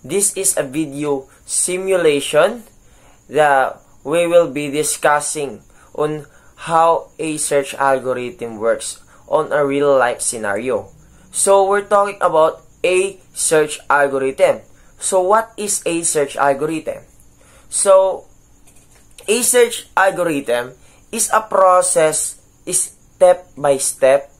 This is a video simulation that we will be discussing on how a search algorithm works on a real life scenario. So we're talking about a search algorithm. So what is a search algorithm? So a search algorithm is a process step by step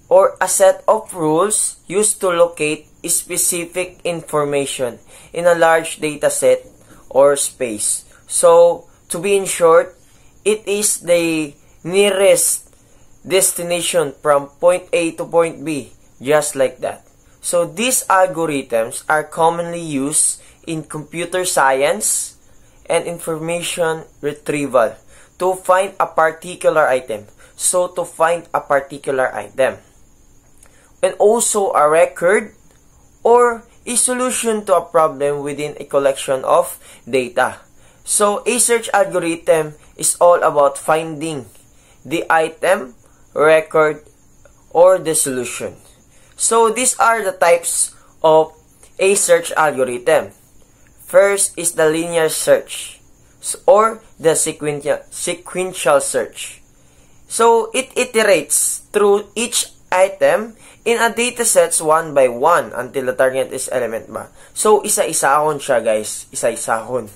or a set of rules used to locate specific information in a large data set or space. So, to be in short, it is the nearest destination from point A to point B, just like that. So, these algorithms are commonly used in computer science and information retrieval to find a particular item. So, to find a particular item. And also a record or a solution to a problem within a collection of data. So, a search algorithm is all about finding the item, record, or the solution. So, these are the types of a search algorithm. First is the linear search or the sequential search. So, it iterates through each item in a datasets one by one until the target is element ba. So, isa-isahon siya, guys. Isa-isahon.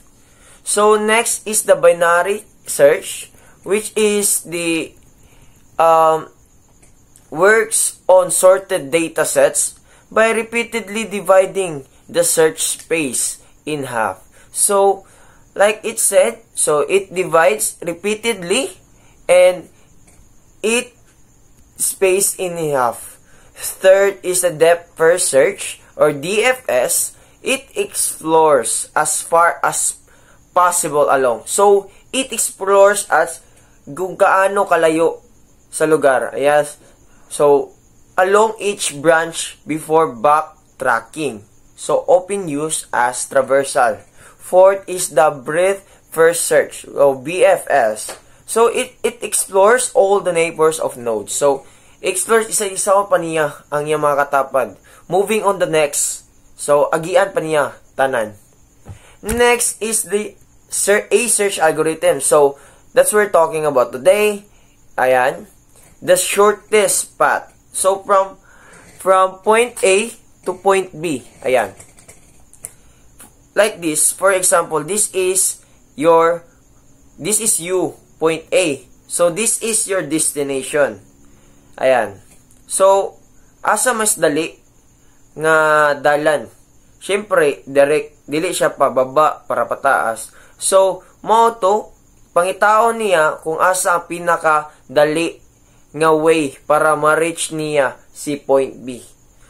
So, next is the binary search, which is the works on sorted datasets by repeatedly dividing the search space in half. So, like it said, so it divides repeatedly and it space in half. Third is the depth first search or DFS. It explores as far as possible along. So, it explores as kung gaano kalayo sa lugar. Yes. So, along each branch before backtracking. So, often used as traversal. Fourth is the breadth first search or BFS. So, it explores all the neighbors of nodes. So, explores isa-isa pa niya ang iyang mga katapad. Moving on the next. So, agian pa niya, tanan. Next is the a search algorithm. So, that's what we're talking about today. Ayan. The shortest path. So, from point A to point B. Ayan. Like this. For example, this is you, point A. So, this is your destination. Ayan. So, asa mas dali nga dalan. Siyempre, direct, dili siya pababa para pataas. So, mo to, pangitaon niya kung asa ang pinaka-dali nga way para ma-reach niya si point B.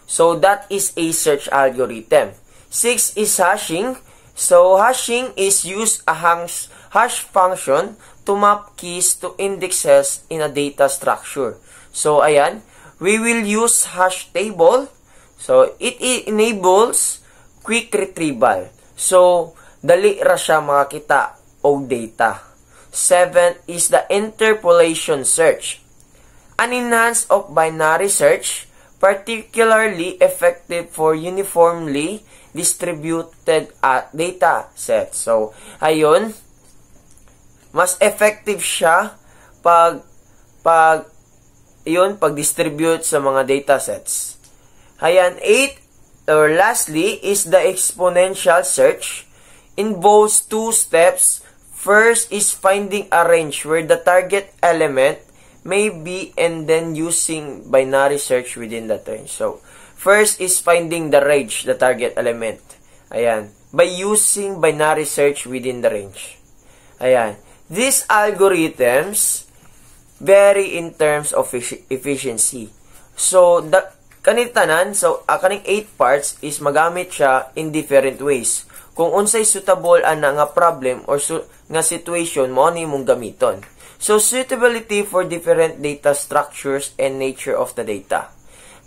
So, that is a search algorithm. 6 is hashing. So, hashing is use a hash function to map keys to indexes in a data structure. So, ayan, we will use hash table. So, it enables quick retrieval. So, dali ra siya makakita og data. 7 is the interpolation search. An enhanced of binary search, particularly effective for uniformly distributed data sets. So, ayun, mas effective siya pag-distribute sa mga datasets. Ayan, 8, or lastly, is the exponential search. Involves 2 steps. First is finding a range where the target element may be and then using binary search within that range. So, first is finding the range, the target element. Ayan, by using binary search within the range. Ayan, these algorithms vary in terms of efficiency. So, kaning 8 parts is magamit siya in different ways. Kung unsay suitable ana nga problem or nga situation mo ni mong gamiton. So, suitability for different data structures and nature of the data.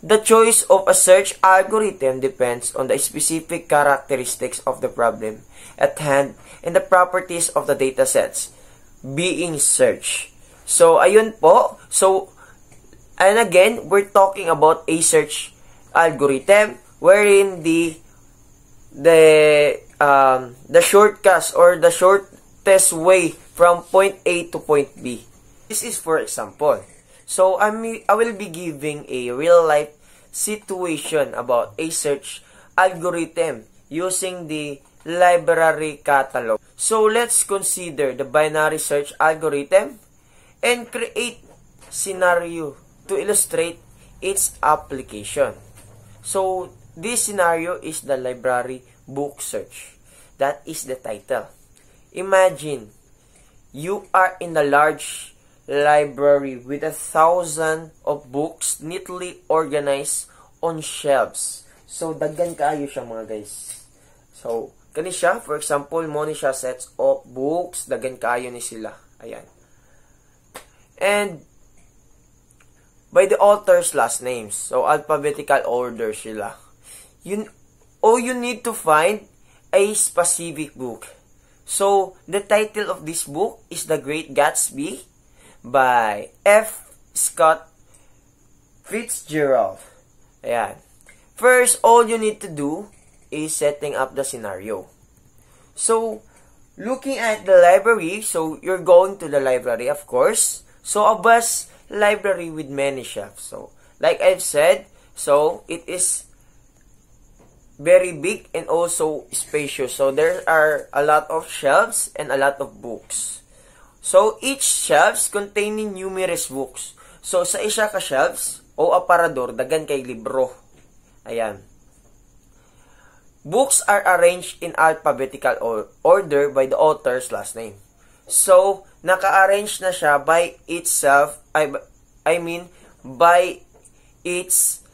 The choice of a search algorithm depends on the specific characteristics of the problem at hand and the properties of the datasets being searched. So, ayun po. So, and again, we're talking about a search algorithm wherein the the shortcut or the shortest way from point A to point B. This is for example. So I will be giving a real life situation about a search algorithm using the library catalog. So let's consider the binary search algorithm and create scenario to illustrate its application. So this scenario is the library book search. That is the title. Imagine you are in a large library with 1,000 of books neatly organized on shelves. So daghan kaayo siya mga guys. So kani siya, for example, mo ni siya sets of books, daghan kaayo ni sila. Ayan. And by the author's last names. So alphabetical order sila. All you need to find a specific book. So the title of this book is The Great Gatsby by F. Scott Fitzgerald. Ayan. First, all you need to do is setting up the scenario. So, looking at the library, so you're going to the library, of course. So, a vast library with many shelves. So, like I've said, so it is very big and also spacious. So, there are a lot of shelves and a lot of books. So, each shelves containing numerous books. So, sa isa ka shelves o aparador, dagan kay libro. Ayan. Books are arranged in alphabetical order by the author's last name. So, naka-arrange na siya by itself, by its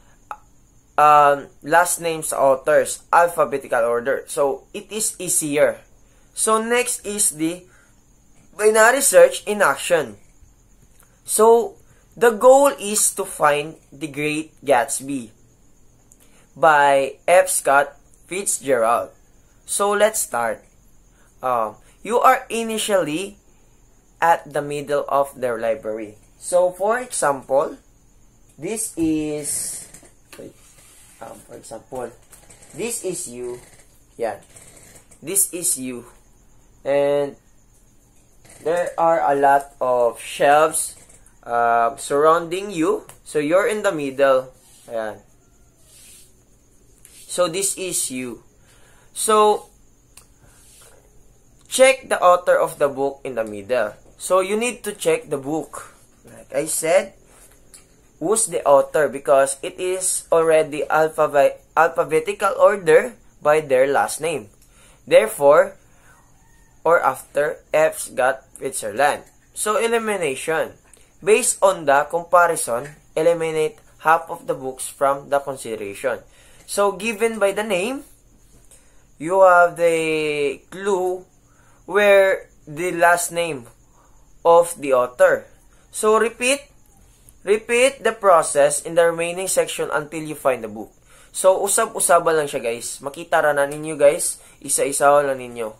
last names authors, alphabetical order. So, it is easier. So, next is the binary search in action. So, the goal is to find The Great Gatsby by F. Scott Fitzgerald. So, let's start. You are initially at the middle of their library. So, for example, this is, this is you. Yeah. This is you. And there are a lot of shelves surrounding you. So, you're in the middle. Ayan. So, this is you. So, check the author of the book in the middle. So, you need to check the book. Like I said, who's the author? Because it is already alphabetical order by their last name. Therefore, or after, F. Scott Fitzgerald. So, elimination. Based on the comparison, eliminate half of the books from the consideration. So, given by the name, you have the clue where the last name of the author. So, repeat the process in the remaining section until you find the book. So, usab-usaba lang siya guys. Makita ra na ninyo guys. Isa-isa lang ninyo.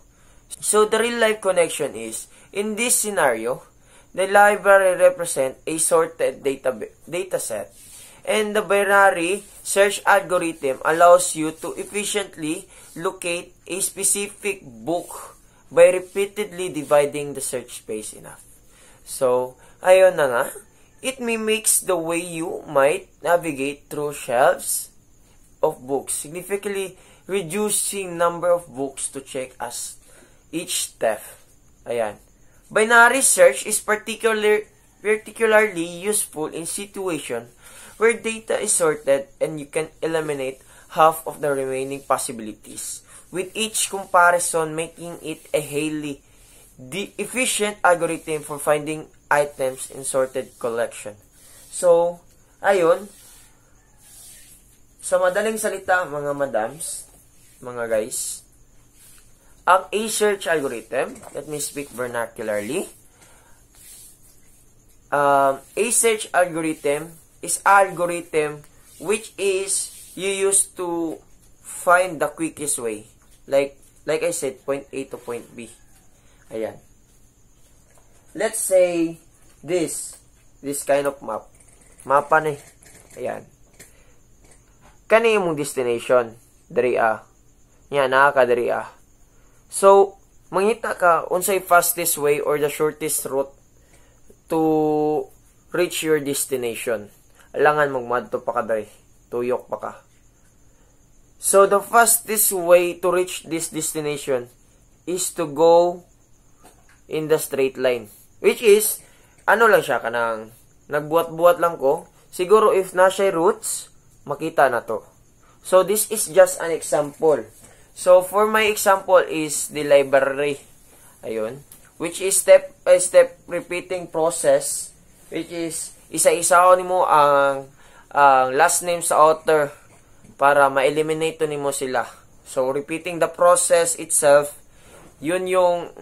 So, the real-life connection is, in this scenario, the library represent a sorted data set. And the binary search algorithm allows you to efficiently locate a specific book by repeatedly dividing the search space enough. So, ayun na nga. It mimics the way you might navigate through shelves of books, significantly reducing number of books to check as each step. Ayan. Binary search is particularly useful in situations where data is sorted and you can eliminate half of the remaining possibilities, with each comparison making it a highly efficient algorithm for finding items in sorted collection. So, ayun. Sa madaling salita, mga madams, mga guys, ang A-search algorithm, let me speak vernacularly. A-search algorithm is algorithm which is you use to find the quickest way. Like I said, point A to point B. Ayan. Let's say this kind of map. Mapa ni. Ayan. Kani imong destination, diri Yan, nakakadiri So, mangita ka unsay fastest way or the shortest route to reach your destination. Alangan magmadto pa ka diri. Tuyok pa ka. So, the fastest way to reach this destination is to go in the straight line. Which is, ano lang siya, kanang nagbuhat-buhat lang ko. Siguro if na siya roots, makita na to. So, this is just an example. So, for my example is the library. Ayun. Which is step-by-step repeating process. Which is, isa-isa ko nimo ang last name sa author para ma-eliminate nimo sila. So, repeating the process itself, yun yung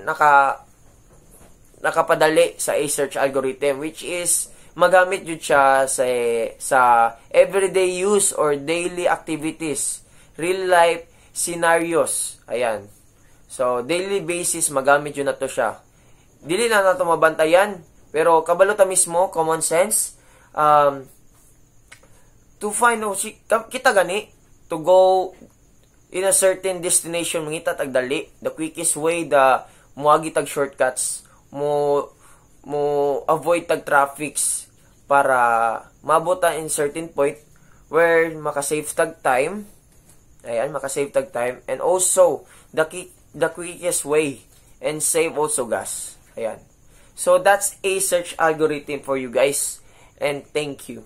nakapadali sa A-search algorithm. Which is, magamit yun siya sa everyday use or daily activities. Real life scenarios. Ayan. So, daily basis, magamit yun na to siya. Dili na nato mabantayan, pero kabalo ta mismo, common sense, to find, kita gani, to go in a certain destination, mangita tagdali, the quickest way, muagi tag shortcuts, mo avoid tag traffics, para mabuta in certain point, where makasave tag time. Ayan, makasave tag time. And also, the quickest way. And save also gas. Ayan. So, that's a search algorithm for you guys. And thank you.